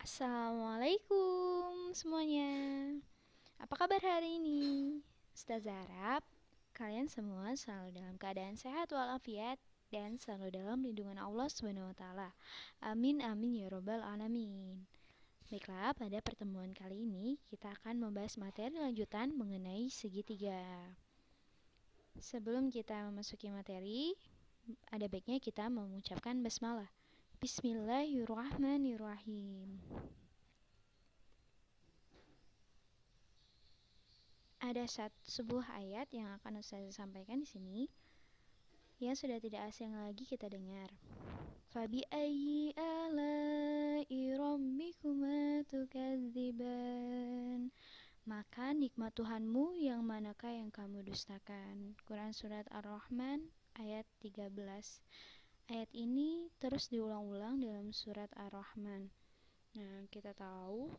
Assalamualaikum semuanya. Apa kabar hari ini? Ustazah harap kalian semua selalu dalam keadaan sehat walafiat dan selalu dalam lindungan Allah Subhanahu wa taala. Amin amin ya robbal alamin. Baiklah, pada pertemuan kali ini kita akan membahas materi lanjutan mengenai segitiga. Sebelum kita memasuki materi, ada baiknya kita mengucapkan basmalah. Bismillahirrahmanirrahim. Ada sebuah ayat yang akan Ustazah sampaikan di sini yang sudah tidak asing lagi kita dengar. Fabi ayyi ala'i rabbikuma tukadziban. Maka nikmat Tuhanmu yang manakah yang kamu dustakan. Quran Surat Ar-Rahman ayat 13. Ayat ini terus diulang-ulang dalam surat Ar-Rahman. Nah, kita tahu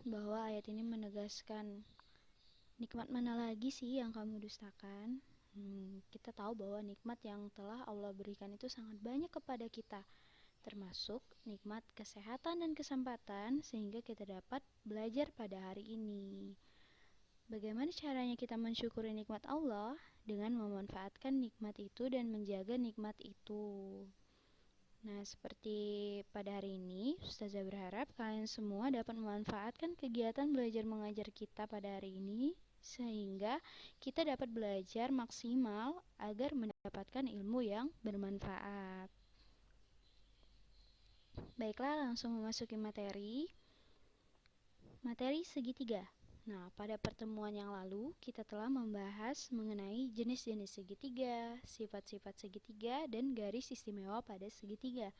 bahwa ayat ini menegaskan nikmat mana lagi sih yang kamu dustakan? Kita tahu bahwa nikmat yang telah Allah berikan itu sangat banyak kepada kita, termasuk nikmat kesehatan dan kesempatan sehingga kita dapat belajar pada hari ini. Bagaimana caranya kita mensyukuri nikmat Allah? Dengan memanfaatkan nikmat itu dan menjaga nikmat itu. Nah, seperti pada hari ini, Ustazah berharap kalian semua dapat memanfaatkan kegiatan belajar mengajar kita pada hari ini sehingga kita dapat belajar maksimal agar mendapatkan ilmu yang bermanfaat. Baiklah, langsung memasuki materi segitiga. Nah, pada pertemuan yang lalu kita telah membahas mengenai jenis-jenis segitiga, sifat-sifat segitiga, dan garis istimewa pada segitiga.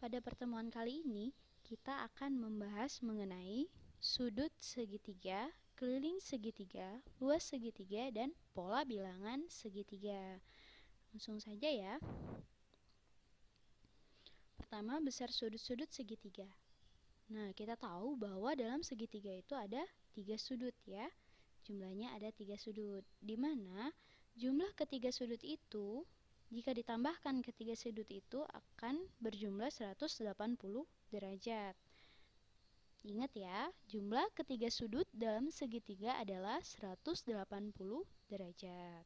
Pada pertemuan kali ini kita akan membahas mengenai sudut segitiga, keliling segitiga, luas segitiga, dan pola bilangan segitiga. Langsung saja ya. Pertama, besar sudut-sudut segitiga. Nah, kita tahu bahwa dalam segitiga itu ada 3 sudut ya. Jumlahnya ada 3 sudut, di mana jumlah ketiga sudut itu jika ditambahkan ketiga sudut itu akan berjumlah 180 derajat. Ingat ya, jumlah ketiga sudut dalam segitiga adalah 180 derajat.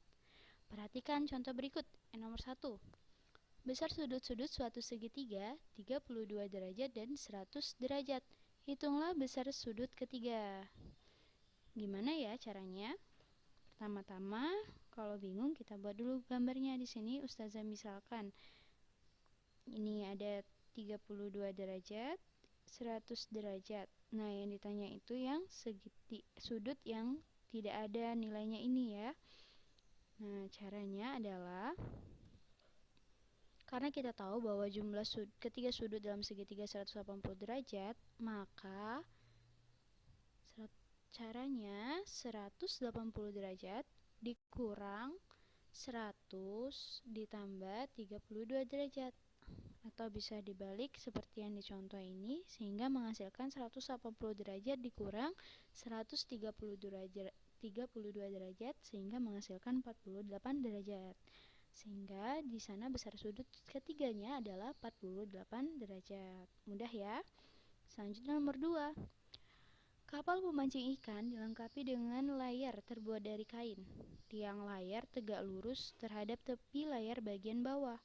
Perhatikan contoh berikut. Yang nomor 1. Besar sudut-sudut suatu segitiga 32 derajat dan 100 derajat. Hitunglah besar sudut ketiga. Gimana ya caranya? Pertama-tama, kalau bingung kita buat dulu gambarnya di sini. Ustazah misalkan ini ada 32 derajat, 100 derajat. Nah, yang ditanya itu yang sudut yang tidak ada nilainya ini ya. Nah, caranya adalah karena kita tahu bahwa jumlah ketiga sudut dalam segitiga 180 derajat, maka caranya 180 derajat dikurang 100 ditambah 32 derajat. Atau bisa dibalik seperti yang dicontoh ini sehingga menghasilkan 180 derajat dikurang 132 derajat sehingga menghasilkan 48 derajat. Sehingga di sana besar sudut ketiganya adalah 48 derajat. Mudah ya? Selanjutnya nomor 2. Kapal pemancing ikan dilengkapi dengan layar terbuat dari kain. Tiang layar tegak lurus terhadap tepi layar bagian bawah.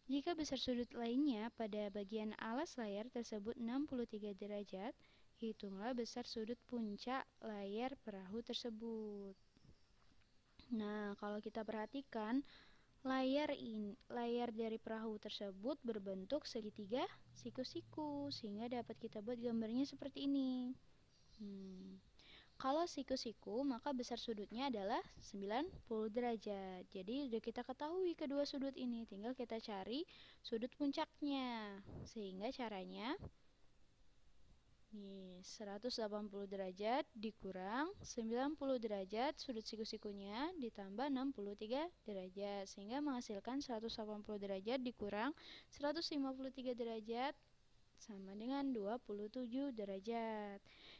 Jika besar sudut lainnya pada bagian alas layar tersebut 63 derajat, hitunglah besar sudut puncak layar perahu tersebut. Nah, kalau kita perhatikan, layar dari perahu tersebut berbentuk segitiga siku-siku, sehingga dapat kita buat gambarnya seperti ini. Kalau siku-siku, maka besar sudutnya adalah 90 derajat. Jadi sudah kita ketahui kedua sudut ini, tinggal kita cari sudut puncaknya. Sehingga caranya 180 derajat dikurang 90 derajat sudut siku-sikunya ditambah 63 derajat sehingga menghasilkan 180 derajat dikurang 153 derajat sama dengan 27 derajat.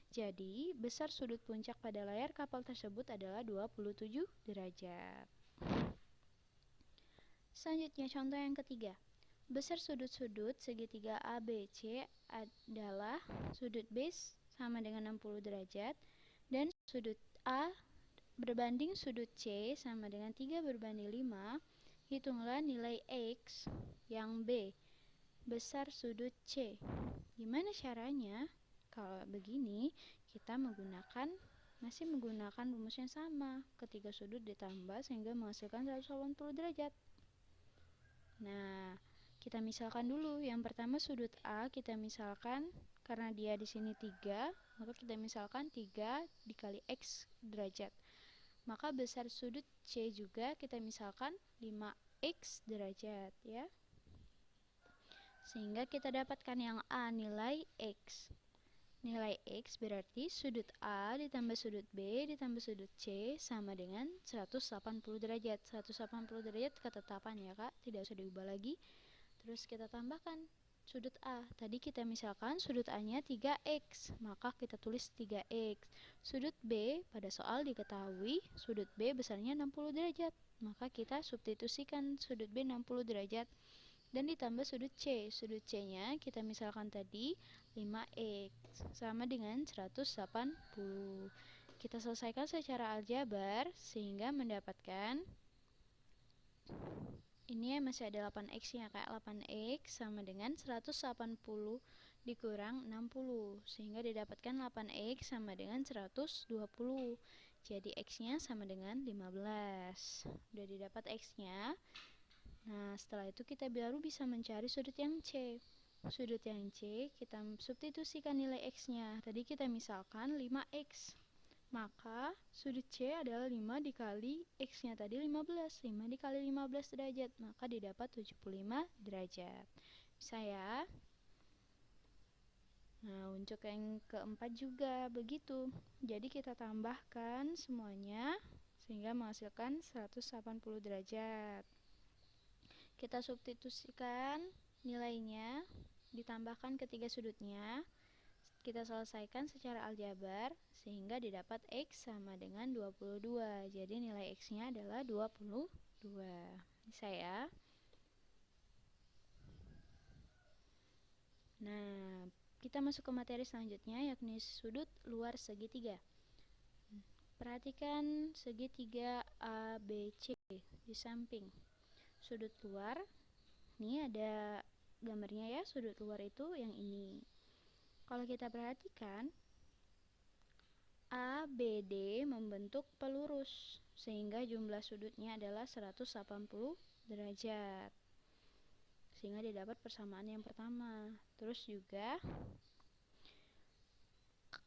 Jadi, besar sudut puncak pada layar kapal tersebut adalah 27 derajat. Selanjutnya, contoh yang ketiga. Besar sudut-sudut segitiga ABC adalah sudut B sama dengan 60 derajat dan sudut A berbanding sudut C sama dengan 3 berbanding 5. Hitunglah nilai X yang B, besar sudut C. Gimana caranya? Kalau begini, kita masih menggunakan rumus yang sama. Ketiga sudut ditambah sehingga menghasilkan 180 derajat. Nah, kita misalkan dulu. Yang pertama sudut A kita misalkan karena dia di sini 3, maka kita misalkan 3 dikali X derajat. Maka besar sudut C juga kita misalkan 5X derajat ya. Sehingga kita dapatkan yang A nilai X. Nilai X berarti sudut A ditambah sudut B ditambah sudut C sama dengan 180 derajat. 180 derajat ketetapan ya Kak, tidak usah diubah lagi. Terus kita tambahkan sudut A. Tadi kita misalkan sudut A-nya 3X, maka kita tulis 3X. Sudut B pada soal diketahui sudut B besarnya 60 derajat. Maka kita substitusikan sudut B 60 derajat dan ditambah sudut C. Sudut C-nya kita misalkan tadi 5X sama dengan 180. Kita selesaikan secara aljabar sehingga mendapatkan ini masih ada 8X nya Kak. 8X sama dengan 180 dikurang 60 sehingga didapatkan 8X sama dengan 120. Jadi X nya sama dengan 15. Udah didapat X nya. Nah, setelah itu kita baru bisa mencari sudut yang C. Sudut yang C, kita substitusikan nilai X-nya. Tadi kita misalkan 5X. Maka, sudut C adalah 5 dikali X-nya tadi 15. 5 dikali 15 derajat. Maka didapat 75 derajat. Bisa ya? Nah, untuk yang keempat juga begitu. Jadi kita tambahkan semuanya sehingga menghasilkan 180 derajat. Kita substitusikan nilainya, ditambahkan ketiga sudutnya. Kita selesaikan secara aljabar sehingga didapat X sama dengan 22. Jadi nilai X-nya adalah 22. Bisa ya? Nah, kita masuk ke materi selanjutnya yakni sudut luar segitiga. Perhatikan segitiga ABC di samping. Sudut luar, ini ada gambarnya ya, sudut luar itu yang ini. Kalau kita perhatikan, ABD membentuk pelurus, sehingga jumlah sudutnya adalah 180 derajat. Sehingga didapat persamaan yang pertama. Terus juga,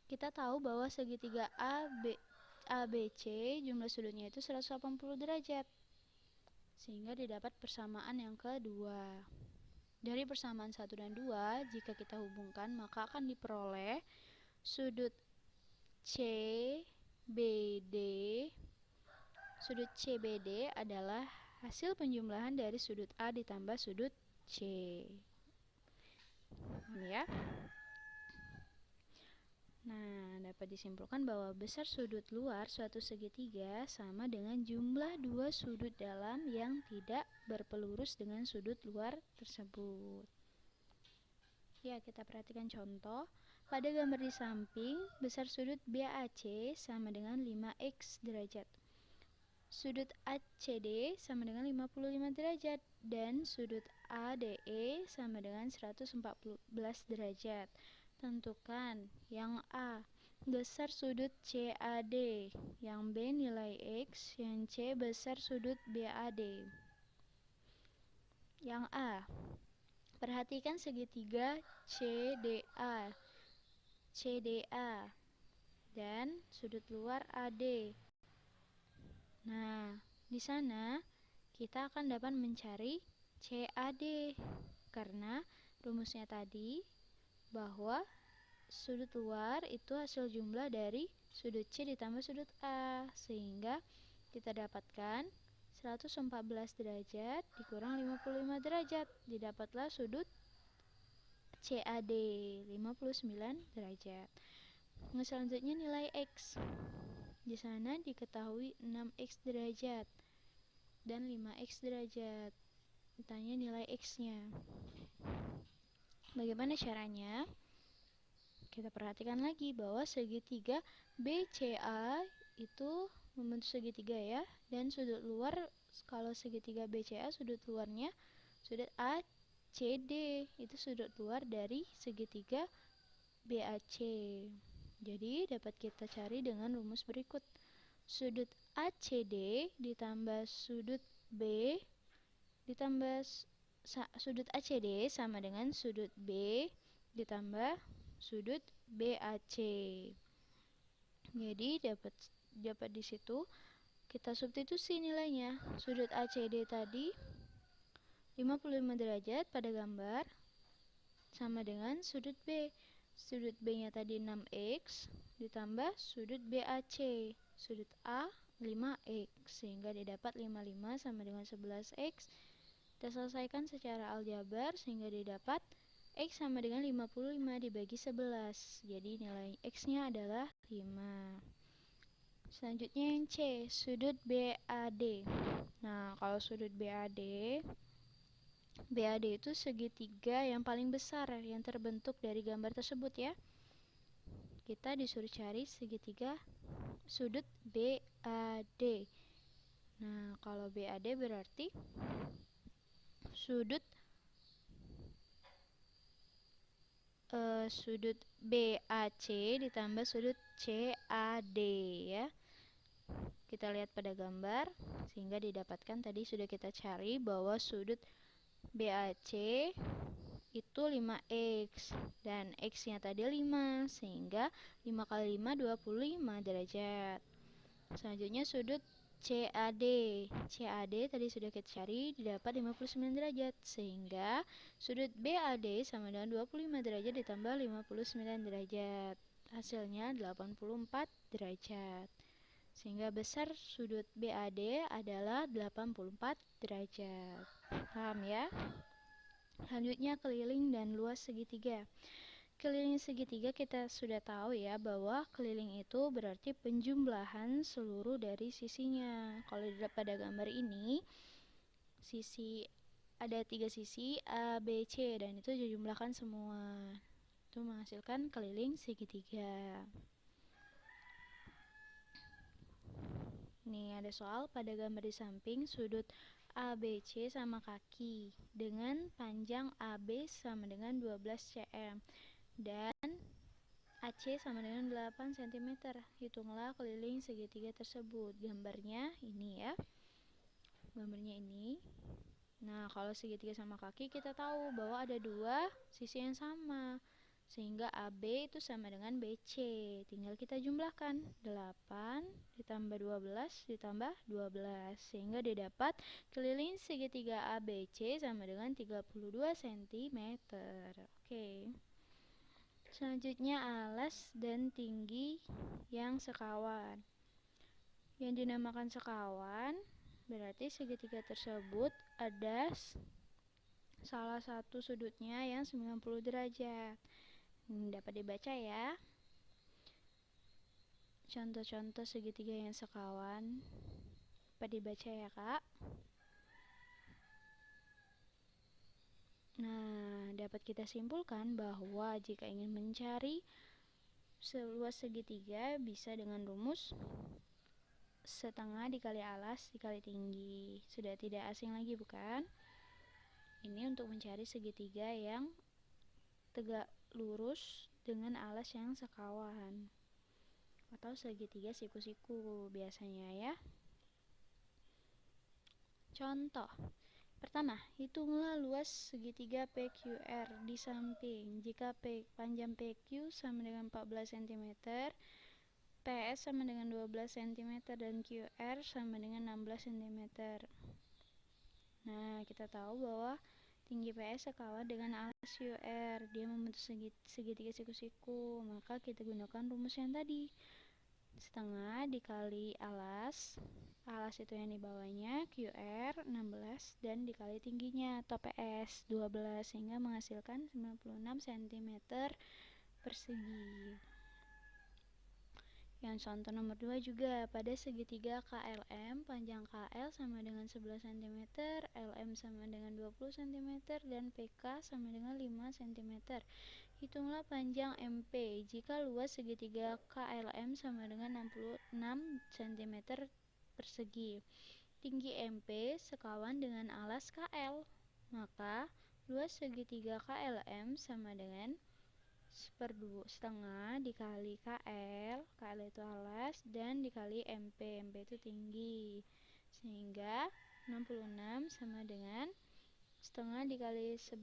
kita tahu bahwa segitiga ABC jumlah sudutnya itu 180 derajat. Sehingga didapat persamaan yang kedua. Dari persamaan 1 dan 2, jika kita hubungkan, maka akan diperoleh sudut CBD. Sudut CBD adalah hasil penjumlahan dari sudut A ditambah sudut C. Ya. Nah, dapat disimpulkan bahwa besar sudut luar suatu segitiga sama dengan jumlah dua sudut dalam yang tidak berpelurus dengan sudut luar tersebut. Ya, kita perhatikan contoh. Pada gambar di samping, besar sudut BAC sama dengan 5X derajat. Sudut ACD sama dengan 55 derajat dan sudut ADE sama dengan 114 derajat. Tentukan yang A, besar sudut CAD, yang B nilai X, yang C besar sudut BAD. Yang A, perhatikan segitiga CDA dan sudut luar AD. Nah, di sana kita akan dapat mencari CAD karena rumusnya tadi bahwa sudut luar itu hasil jumlah dari sudut C ditambah sudut A, sehingga kita dapatkan 114 derajat dikurang 55 derajat, didapatlah sudut CAD 59 derajat. Nah, selanjutnya nilai X. Di sana diketahui 6X derajat dan 5X derajat. ditanya nilai X-nya. Bagaimana caranya? Kita perhatikan lagi bahwa segitiga BCA itu membentuk segitiga ya, dan sudut luar, kalau segitiga BCA sudut luarnya sudut ACD, itu sudut luar dari segitiga BAC. Jadi dapat kita cari dengan rumus berikut. Sudut ACD ditambah sudut B ditambah sudut ACD sama dengan sudut B ditambah sudut BAC. Jadi dapat di situ kita substitusi nilainya. Sudut ACD tadi 55 derajat pada gambar sama dengan sudut B. Sudut B-nya tadi 6x ditambah sudut BAC. Sudut A 5x, sehingga didapat 55 sama dengan 11x. Kita selesaikan secara aljabar sehingga didapat X sama dengan 55 dibagi 11. Jadi nilai X-nya adalah 5. Selanjutnya yang C, sudut BAD. Nah, kalau sudut BAD itu segitiga yang paling besar yang terbentuk dari gambar tersebut ya. Kita disuruh cari segitiga sudut BAD. Nah, kalau BAD berarti sudut BAC ditambah sudut CAD ya. Kita lihat pada gambar sehingga didapatkan tadi sudah kita cari bahwa sudut BAC itu 5x dan x-nya tadi 5, sehingga 5 kali 5 25 derajat. Selanjutnya sudut CAD. CAD tadi sudah kita cari, didapat 59 derajat, sehingga sudut BAD sama dengan 25 derajat ditambah 59 derajat. Hasilnya 84 derajat. Sehingga besar sudut BAD adalah 84 derajat. Paham ya? Selanjutnya keliling dan luas segitiga. Keliling segitiga kita sudah tahu ya bahwa keliling itu berarti penjumlahan seluruh dari sisinya. Kalau pada gambar ini sisi ada 3 sisi A, B, C dan itu dijumlahkan semua. Itu menghasilkan keliling segitiga. Nih ada soal pada gambar di samping sudut ABC sama kaki dengan panjang AB sama dengan 12 cm. Dan AC sama dengan 8 cm. Hitunglah keliling segitiga tersebut. Gambarnya ini ya. Gambarnya ini. Nah, kalau segitiga sama kaki kita tahu bahwa ada dua sisi yang sama. Sehingga AB itu sama dengan BC. Tinggal kita jumlahkan. 8 ditambah 12 ditambah 12. Sehingga didapat keliling segitiga ABC sama dengan 32 cm. Oke. Selanjutnya alas dan tinggi yang sekawan. Yang dinamakan sekawan berarti segitiga tersebut ada salah satu sudutnya yang 90 derajat. Ini dapat dibaca ya. Contoh-contoh segitiga yang sekawan dapat dibaca ya Kak. Nah, dapat kita simpulkan bahwa jika ingin mencari seluas segitiga bisa dengan rumus setengah dikali alas dikali tinggi. Sudah tidak asing lagi bukan? Ini untuk mencari segitiga yang tegak lurus dengan alas yang sekawan atau segitiga siku-siku biasanya ya. Contoh pertama, hitunglah luas segitiga PQR di samping. Jika panjang PQ sama dengan 14 cm, PS sama dengan 12 cm, dan QR sama dengan 16 cm. Nah, kita tahu bahwa tinggi PS sekawan dengan alas QR. Dia membentuk segitiga siku-siku. Maka kita gunakan rumus yang tadi. Setengah dikali alas. Alas itu yang di bawahnya QR 16 dan dikali tingginya atau PS 12 sehingga menghasilkan 96 cm persegi. Yang contoh nomor 2 juga, pada segitiga KLM, panjang KL sama dengan 11 cm, LM sama dengan 20 cm, dan PK sama dengan 5 cm. Hitunglah panjang MP jika luas segitiga KLM sama dengan 66 cm persegi. Tinggi MP sekawan dengan alas KL. Maka luas segitiga KLM sama dengan setengah dikali KL itu alas, dan dikali MP itu tinggi, sehingga 66 sama dengan setengah dikali 11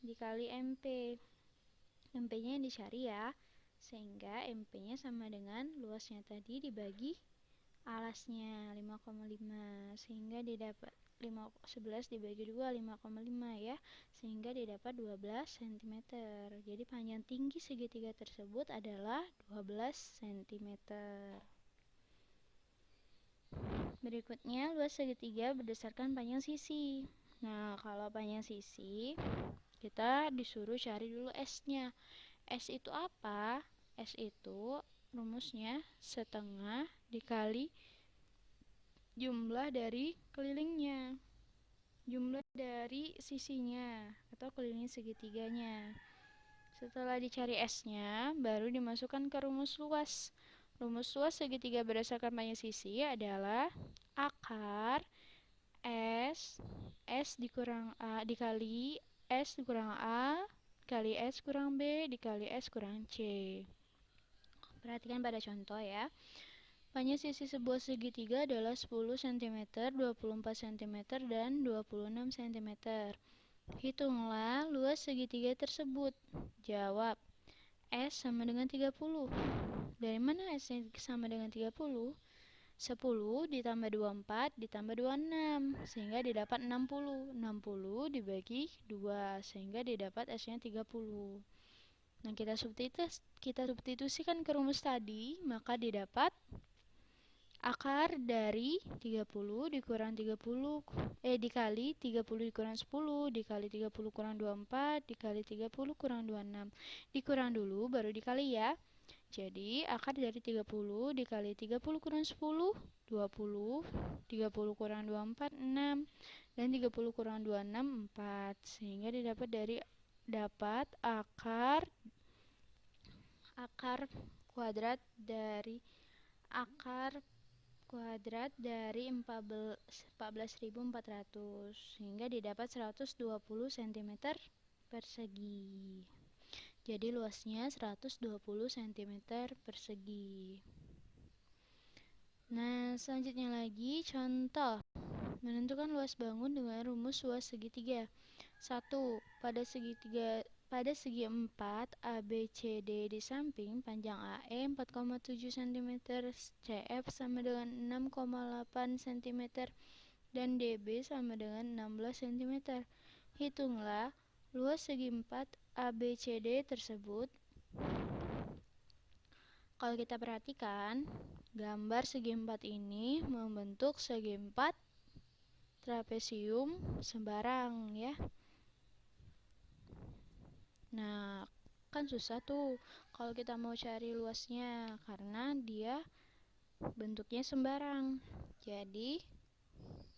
dikali MP. MP-nya yang dicari ya, sehingga MP-nya sama dengan luasnya tadi dibagi alasnya 5,5, sehingga didapat 11 dibagi 2 5,5 ya, sehingga didapat 12 cm. Jadi panjang tinggi segitiga tersebut adalah 12 cm. Berikutnya luas segitiga berdasarkan panjang sisi. Nah, kalau panjang sisi kita disuruh cari dulu S-nya. S itu apa? S itu rumusnya setengah dikali jumlah dari kelilingnya, jumlah dari sisinya atau keliling segitiganya. Setelah dicari S-nya, baru dimasukkan ke rumus luas. Rumus luas segitiga berdasarkan panjang sisi adalah akar S dikurang A dikali S dikurang A dikali S kurang B dikali S kurang C. Perhatikan pada contoh ya. Panjang sisi sebuah segitiga adalah 10 cm, 24 cm, dan 26 cm. Hitunglah luas segitiga tersebut. Jawab. S sama dengan 30. Dari mana S sama dengan 30? 10 ditambah 24 ditambah 26, sehingga didapat 60. 60 dibagi 2, sehingga didapat S-nya 30. Nah, kita substitusikan ke rumus tadi, maka didapat akar dari 30 dikurang 30 dikali 30 dikurang 10 dikali 30 kurang 24 dikali 30 kurang 26. Dikurang dulu baru dikali ya. Jadi akar dari 30 dikali 30 kurang 10 20, 30 kurang 24 6, dan 30 kurang 26 4, sehingga dapat akar kuadrat dari 14.400, sehingga didapat 120 cm persegi. Jadi luasnya 120 cm persegi. Nah, selanjutnya lagi contoh. Menentukan luas bangun dengan rumus luas segitiga. 1. Pada segi 4 ABCD di samping, panjang AE 4,7 cm, CF sama dengan 6,8 cm, dan DB sama dengan 16 cm. Hitunglah luas segi 4 ABCD tersebut. Kalau kita perhatikan, gambar segi 4 ini membentuk segi 4 trapesium sembarang ya. Nah, kan susah tuh kalau kita mau cari luasnya karena dia bentuknya sembarang. Jadi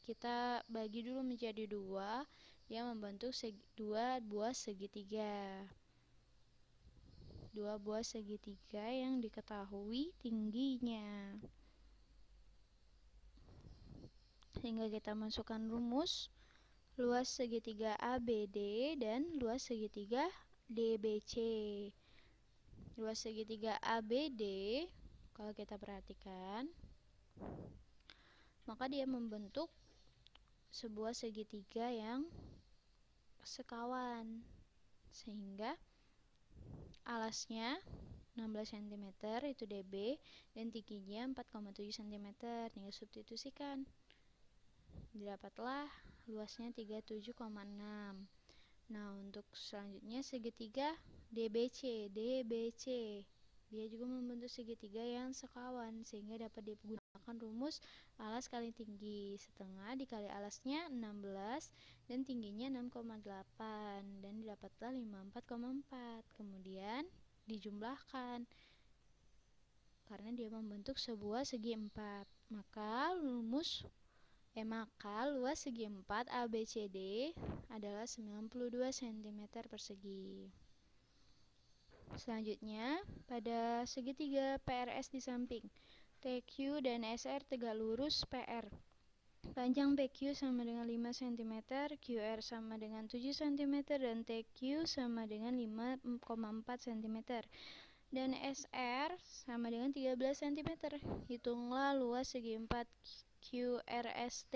kita bagi dulu menjadi 2 yang membentuk 2 buah segitiga. 2 buah segitiga yang diketahui tingginya. Sehingga kita masukkan rumus luas segitiga ABD dan luas segitiga DBC. Luas segitiga ABD, kalau kita perhatikan, maka dia membentuk sebuah segitiga yang sekawan, sehingga alasnya 16 cm itu DB dan tingginya 4,7 cm. Tinggal substitusikan, didapatlah luasnya 37,6. Nah, untuk selanjutnya segitiga DBC. Dia juga membentuk segitiga yang sekawan, sehingga dapat digunakan rumus alas kali tinggi. Setengah dikali alasnya 16 dan tingginya 6,8, dan didapatlah 54,4. Kemudian dijumlahkan. karena dia membentuk sebuah segi 4. Maka luas segi 4 ABCD adalah 92 cm persegi. Selanjutnya, pada segitiga PRS di samping, TQ dan SR tegak lurus PR. Panjang PQ sama dengan 5 cm, QR sama dengan 7 cm, dan TQ sama dengan 5,4 cm. Dan SR sama dengan 13 cm. Hitunglah luas segi 4 QRST.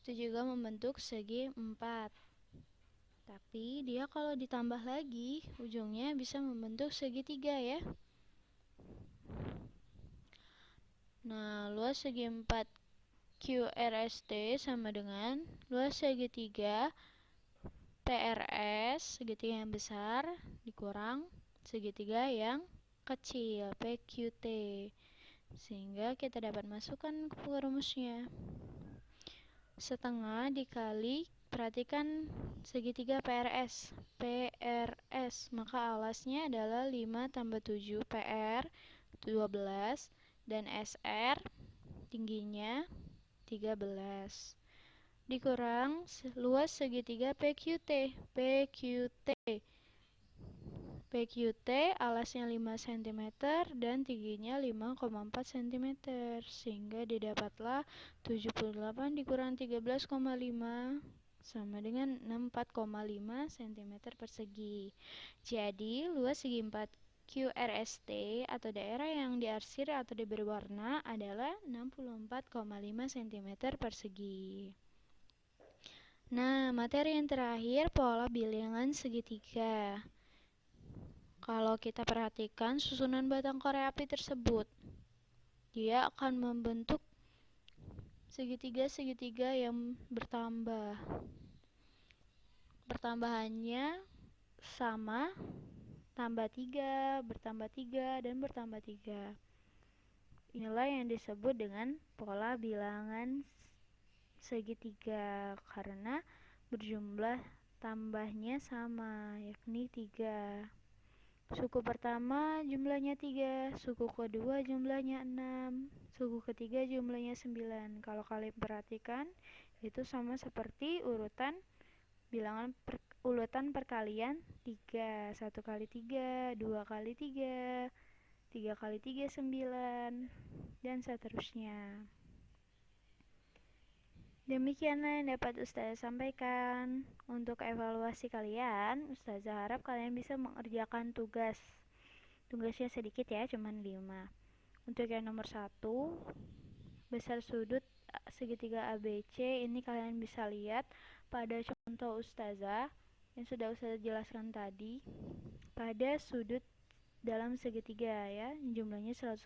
Itu juga membentuk segi 4. Tapi dia kalau ditambah lagi, ujungnya bisa membentuk segitiga ya. Nah, luas segi 4 QRST sama dengan luas segitiga PRS, segitiga yang besar, dikurang segitiga yang kecil, PQT. Sehingga kita dapat masukkan ke rumusnya. Setengah dikali, perhatikan segitiga PRS, maka alasnya adalah 5 tambah 7 PR 12, dan SR tingginya 13, dikurang luas segitiga PQT alasnya 5 cm dan tingginya 5,4 cm, sehingga didapatlah 78 dikurang 13,5 sama dengan 64,5 cm persegi. Jadi luas segi 4 QRST atau daerah yang diarsir atau diberi warna adalah 64,5 cm persegi. Nah, materi yang terakhir, pola bilangan segitiga. Kalau kita perhatikan susunan batang korek api tersebut, dia akan membentuk segitiga-segitiga yang bertambah. Pertambahannya sama, tambah 3, bertambah 3, dan bertambah 3. Inilah yang disebut dengan pola bilangan segitiga, karena berjumlah tambahnya sama, yakni 3. Suku pertama jumlahnya 3, suku kedua jumlahnya 6, suku ketiga jumlahnya 9. Kalau kalian perhatikan, itu sama seperti urutan perkalian 3. 1 kali 3, 2 kali 3, 3 kali 3 9, dan seterusnya. Demikianlah yang dapat Ustazah sampaikan. Untuk evaluasi kalian, Ustazah harap kalian bisa mengerjakan tugas. Tugasnya sedikit ya, cuman 5. Untuk yang nomor 1, besar sudut segitiga ABC, ini kalian bisa lihat pada contoh Ustazah yang sudah Ustazah jelaskan tadi. Pada sudut dalam segitiga ya, jumlahnya 180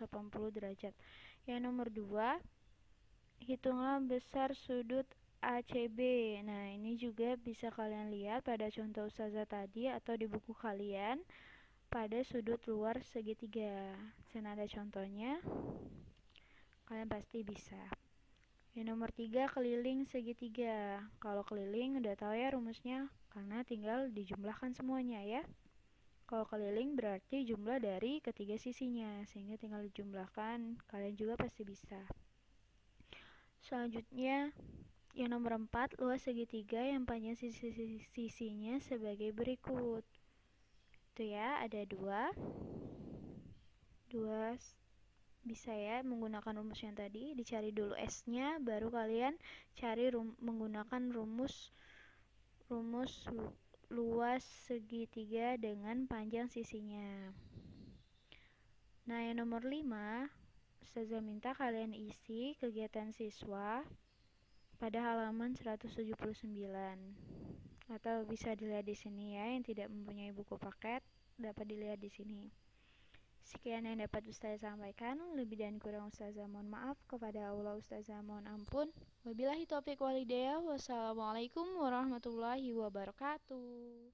derajat. Yang nomor 2, hitunglah besar sudut ACB. Nah, ini juga bisa kalian lihat pada contoh Ustazah tadi atau di buku kalian pada sudut luar segitiga. Sana ada contohnya. Kalian pasti bisa. Yang nomor 3, keliling segitiga. Kalau keliling udah tahu ya rumusnya, karena tinggal dijumlahkan semuanya ya. Kalau keliling berarti jumlah dari ketiga sisinya, sehingga tinggal dijumlahkan. Kalian juga pasti bisa. Selanjutnya, yang nomor 4, luas segitiga yang panjang sisinya sebagai berikut. Itu ya, ada 2 bisa ya menggunakan rumus yang tadi. Dicari dulu S-nya, baru kalian cari menggunakan rumus luas segitiga dengan panjang sisinya. Nah, yang nomor 5, Ustazah minta kalian isi kegiatan siswa pada halaman 179. Atau bisa dilihat di sini ya, yang tidak mempunyai buku paket dapat dilihat di sini. Sekian yang dapat Ustazah sampaikan. Lebih dan kurang Ustazah mohon maaf. Kepada Allah Ustazah mohon ampun. Wabillahi taufiq walhidayah. Wassalamualaikum warahmatullahi wabarakatuh.